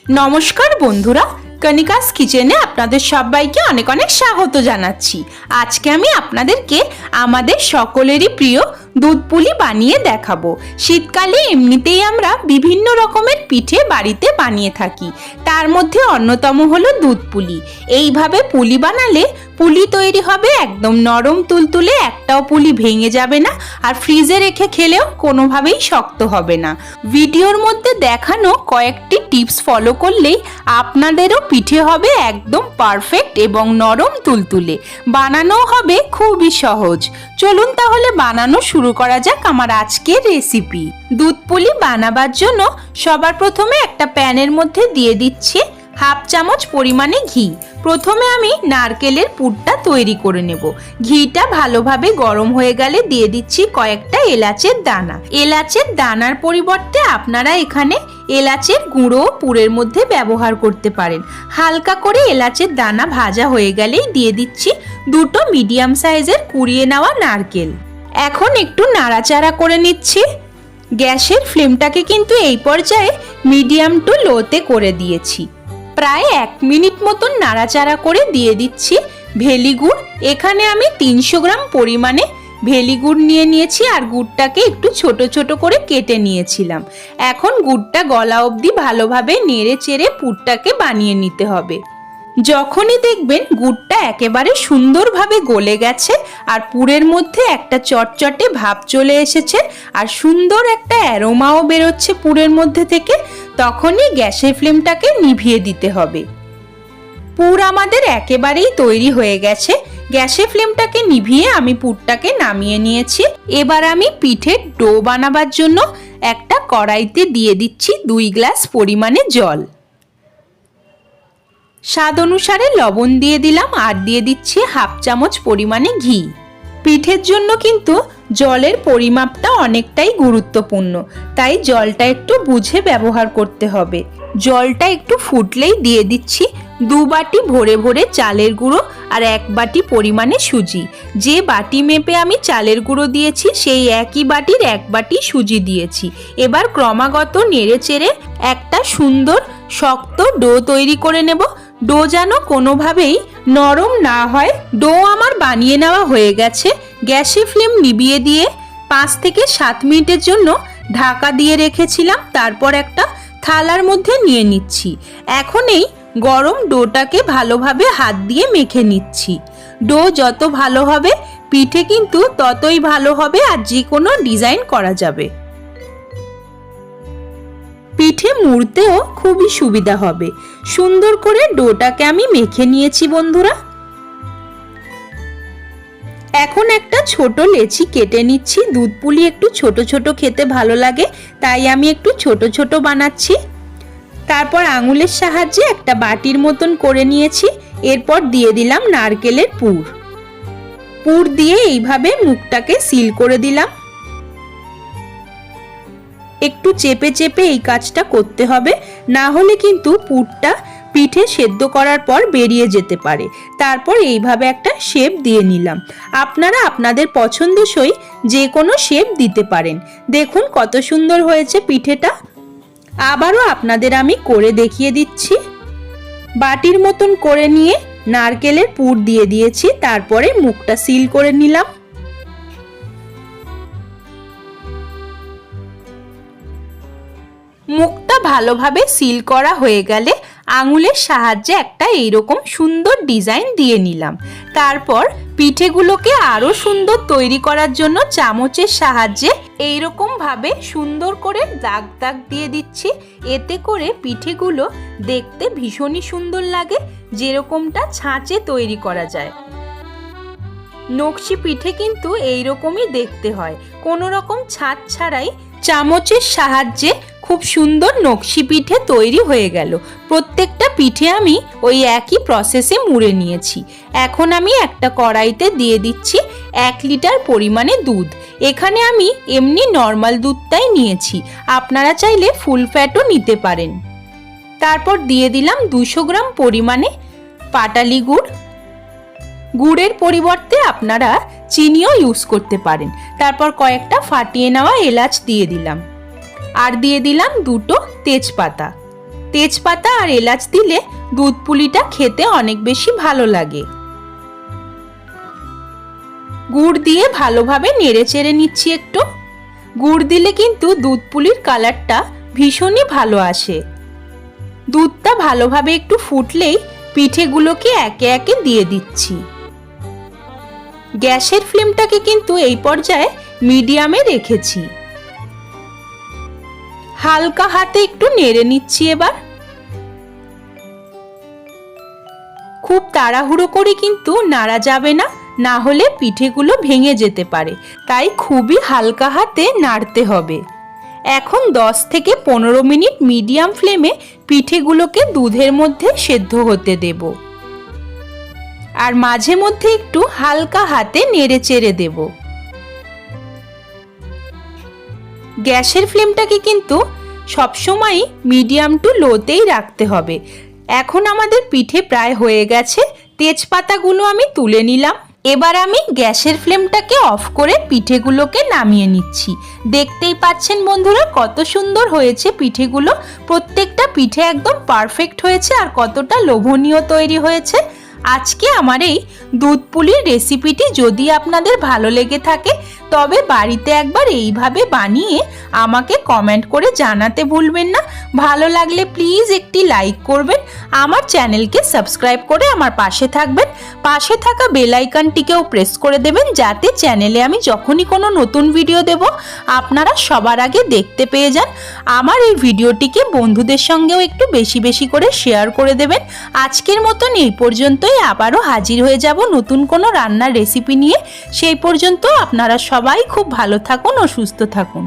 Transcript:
নমস্কার বন্ধুরা, কণিকাস কিচেনে আপনাদের সবাইকে অনেক অনেক স্বাগত জানাচ্ছি। আজকে আমি আপনাদেরকে আমাদের সকলেরই প্রিয় দুধ পুলি বানিয়ে দেখাবো। শীতকালে এমনিতেই আমরা বিভিন্ন রকমের পিঠে বাড়িতে বানিয়ে থাকি, তার মধ্যে অন্যতম হলো দুধ পুলি। এইভাবে পুলি বানালে পুলি তৈরি হবে একদম নরম তুলতুলে, একটাও পুলি ভেঙে যাবে না, আর ফ্রিজে রেখে খেলেও কোনোভাবেই শক্ত হবে না। ভিডিওর মধ্যে দেখানো কয়েকটি টিপস ফলো করলেই আপনাদেরও পিঠে হবে একদম পারফেক্ট এবং নরম তুলতুলে। বানানো হবে খুবই সহজ। চলুন তাহলে বানানো শুরু করা যাক আমার আজকের রেসিপি। দুধ পুলি বানাবার জন্য সবার প্রথমে একটা প্যানের মধ্যে দিয়ে দিচ্ছি হাফ চামচ পরিমাণে ঘি। প্রথমে আমি নারকেলের পুরটা তৈরি করে নেব। ঘিটা ভালোভাবে গরম হয়ে গেলে দিয়ে দিচ্ছি কয়েকটা এলাচের দানা। এলাচের দানার পরিবর্তে আপনারা এখানে এলাচের গুঁড়ো পুরের মধ্যে ব্যবহার করতে পারেন। হালকা করে এলাচের দানা ভাজা হয়ে গেলেই দিয়ে দিচ্ছি দুটো মিডিয়াম সাইজের কুড়িয়ে নেওয়া নারকেল। এখন একটু নাড়াচাড়া করে নিচ্ছি। গ্যাসের ফ্লেমটাকে কিন্তু এই পর্যায়ে মিডিয়াম টু লোতে করে দিয়েছি। প্রায় 1 মিনিট মতন নাড়াচাড়া করে দিয়ে দিচ্ছি ভেলি গুড়। এখানে আমি 300 গ্রাম পরিমাণে ভেলি গুড় নিয়ে নিয়েছি, আর গুড়টাকে একটু ছোট ছোট করে কেটে নিয়েছিলাম। এখন গুড়টা গলা অবধি ভালোভাবে নেড়ে চেড়ে পুরটাকে বানিয়ে নিতে হবে। যখনই দেখবেন গুড়টা একেবারে সুন্দরভাবে গলে গেছে আর পুরের মধ্যে একটা চটচটে ভাব চলে এসেছে আর সুন্দর একটা অ্যারোমাও বেরোচ্ছে পুরের মধ্যে থেকে, তখনই গ্যাসের ফ্লেমটাকে নিভিয়ে দিতে হবে। পুর আমাদের একেবারেই তৈরি হয়ে গেছে। গ্যাসের ফ্লেমটাকে নিভিয়ে আমি পুরটাকে নামিয়ে নিয়েছি। এবার আমি পিঠের ডো বানাবার জন্য একটা কড়াইতে দিয়ে দিচ্ছি 2 গ্লাস পরিমাণে জল। স্বাদ অনুসারে লবণ দিয়ে দিলাম, আর দিয়ে দিচ্ছি হাফ চামচ পরিমাণে ঘি। পিঠের জন্য কিন্তু জলের পরিমাপটা অনেকটাই গুরুত্বপূর্ণ, তাই জলটা একটু বুঝে ব্যবহার করতে হবে। জলটা একটু ফুটলেই দিয়ে দিচ্ছি 2 বাটি ভরে ভরে চালের গুঁড়ো আর 1 বাটি পরিমাণে সুজি। যে বাটি মেপে আমি চালের গুঁড়ো দিয়েছি সেই একই বাটির 1 বাটি সুজি দিয়েছি। এবার ক্রমাগত নেড়ে চেড়ে একটা সুন্দর শক্ত ডো তৈরি করে নেব। ডো যেন কোনোভাবেই নরম না হয়। ডো আমার বানিয়ে নেওয়া হয়ে গেছে। গ্যাসের ফ্লেম নিভিয়ে দিয়ে 5 থেকে 7 মিনিটের জন্য ঢাকা দিয়ে রেখেছিলাম। তারপর একটা থালার মধ্যে নিয়ে নিচ্ছি। এখন এই গরম ডোটাকে ভালোভাবে হাত দিয়ে মেখে নিচ্ছি। ডো যত ভালো হবে পিঠে কিন্তু ততই ভালো হবে, আর যে কোনো ডিজাইন করা যাবে। পিঠে মুড়তেও খুবই সুবিধা হবে। সুন্দর করে ডোটাকে আমি মেখে নিয়েছি বন্ধুরা। এখন একটা ছোট লেচি কেটে নিচ্ছি। দুধ পুলি একটু ছোট ছোট খেতে ভালো লাগে, তাই আমি একটু ছোট ছোট বানাচ্ছি। তারপর আঙুলের সাহায্যে একটা বাটির মতন করে নিয়েছি। এরপর দিয়ে দিলাম নারকেলের পুর। পুর দিয়ে এইভাবে মুখটাকে সিল করে দিলাম। একটু চেপে চেপে এই কাজটা করতে হবে, না হলে কিন্তু পুরটা পিঠে সেদ্ধ করার পর বেরিয়ে যেতে পারে। তারপর এইভাবে একটা শেপ দিয়ে নিলাম। আপনারা আপনাদের পছন্দসই যে কোনো শেপ দিতে পারেন। দেখুন কত সুন্দর হয়েছে পিঠেটা। আবারও আপনাদের আমি করে দেখিয়ে দিচ্ছি। বাটির মতন করে নিয়ে নারকেলের পুর দিয়ে দিয়েছি, তারপরে মুখটা সিল করে নিলাম। মুখটা ভালোভাবে সিল করা হয়ে গেলে আঙুলের সাহায্যে একটা এইরকম সুন্দর ডিজাইন দিয়ে নিলাম। তারপর পিঠেগুলোকে আরো সুন্দর তৈরি করার জন্য চামচের সাহায্যে এইরকম ভাবে সুন্দর করে দাগ দাগ দিয়ে দিচ্ছি। এতে করে পিঠেগুলো দেখতে ভীষণই সুন্দর লাগে, যেরকমটা ছাঁচে তৈরি করা যায়। নকশি পিঠে কিন্তু এইরকমই দেখতে হয়, কোনো রকম ছাঁচ ছাড়াই চামচের সাহায্যে খুব সুন্দর নকশি পিঠে তৈরি হয়ে গেল। প্রত্যেকটা পিঠে আমি ওই একই প্রসেসে মুড়ে নিয়েছি। এখন আমি একটা কড়াইতে দিয়ে দিচ্ছি 1 লিটার পরিমাণে দুধ। এখানে আমি এমনি নর্মাল দুধটাই নিয়েছি, আপনারা চাইলে ফুল ফ্যাটও নিতে পারেন। তারপর দিয়ে দিলাম 200 গ্রাম পরিমাণে পাটালি গুড়। গুড়ের পরিবর্তে আপনারা চিনিও ইউজ করতে পারেন। তারপর কয়েকটা ফাটিয়ে নেওয়া এলাচ দিয়ে দিলাম, আর দিয়ে দিলাম 2টো তেজপাতা। তেজপাতা আর এলাচ দিলে দুধ পুলিটা খেতে অনেক বেশি ভালো লাগে। গুড় দিয়ে ভালোভাবে নেড়েচেড়ে নিচ্ছি একটু। গুড় দিলে কিন্তু দুধ পুলির কালারটা ভীষণই ভালো আসে। দুধটা ভালোভাবে একটু ফুটলেই পিঠেগুলোকে একে একে দিয়ে দিচ্ছি। গ্যাসের ফ্লেমটাকে কিন্তু এই পর্যায়ে মিডিয়ামে রেখেছি। হালকা হাতে একটু নেড়ে নিচ্ছি এবার। খুব তাড়াহুড়ো করে কিন্তু নাড়া যাবে না, না হলে পিঠেগুলো ভেঙে যেতে পারে, তাই খুবই হালকা হাতে নাড়তে হবে। এখন 10 থেকে 15 মিনিট মিডিয়াম ফ্লেমে পিঠেগুলোকে দুধের মধ্যে সেদ্ধ হতে দেব, আর মাঝে মধ্যে একটু হালকা হাতে নেড়ে চেড়ে দেব। গ্যাসের ফ্লেমটাকে কিন্তু সবসময় মিডিয়াম টু লোতেই রাখতে হবে। এখন আমাদের পিঠে প্রায় হয়ে গেছে। তেজপাতাগুলো আমি তুলে নিলাম। এবার আমি গ্যাসের ফ্লেমটাকে অফ করে পিঠেগুলোকে নামিয়ে নিচ্ছি। দেখতেই পাচ্ছেন বন্ধুরা কত সুন্দর হয়েছে পিঠেগুলো। প্রত্যেকটা পিঠে একদম পারফেক্ট হয়েছে আর কতটা লোভনীয় তৈরি হয়েছে। আজকে আমার এই দুধ পুলির রেসিপিটি যদি আপনাদের ভালো লেগে থাকে তবে বাড়িতে একবার এইভাবে বানিয়ে আমাকে কমেন্ট করে জানাতে ভুলবেন না। ভালো লাগলে প্লিজ একটি লাইক করবেন, আমার চ্যানেলকে সাবস্ক্রাইব করে আমার পাশে থাকবেন। পাশে থাকা বেল আইকনটিকেও প্রেস করে দেবেন যাতে চ্যানেলে আমি যখনই কোনো নতুন ভিডিও দেব আপনারা সবার আগে দেখতে পেয়ে যান। আমার এই ভিডিওটিকে বন্ধুদের সঙ্গেও একটু বেশি বেশি করে শেয়ার করে দেবেন। আজকের মতন এই পর্যন্তই। আবারও হাজির হয়ে যাব নতুন কোনো রান্নার রেসিপি নিয়ে। সেই পর্যন্ত আপনারা সবাই খুব ভালো থাকুন ও সুস্থ থাকুন।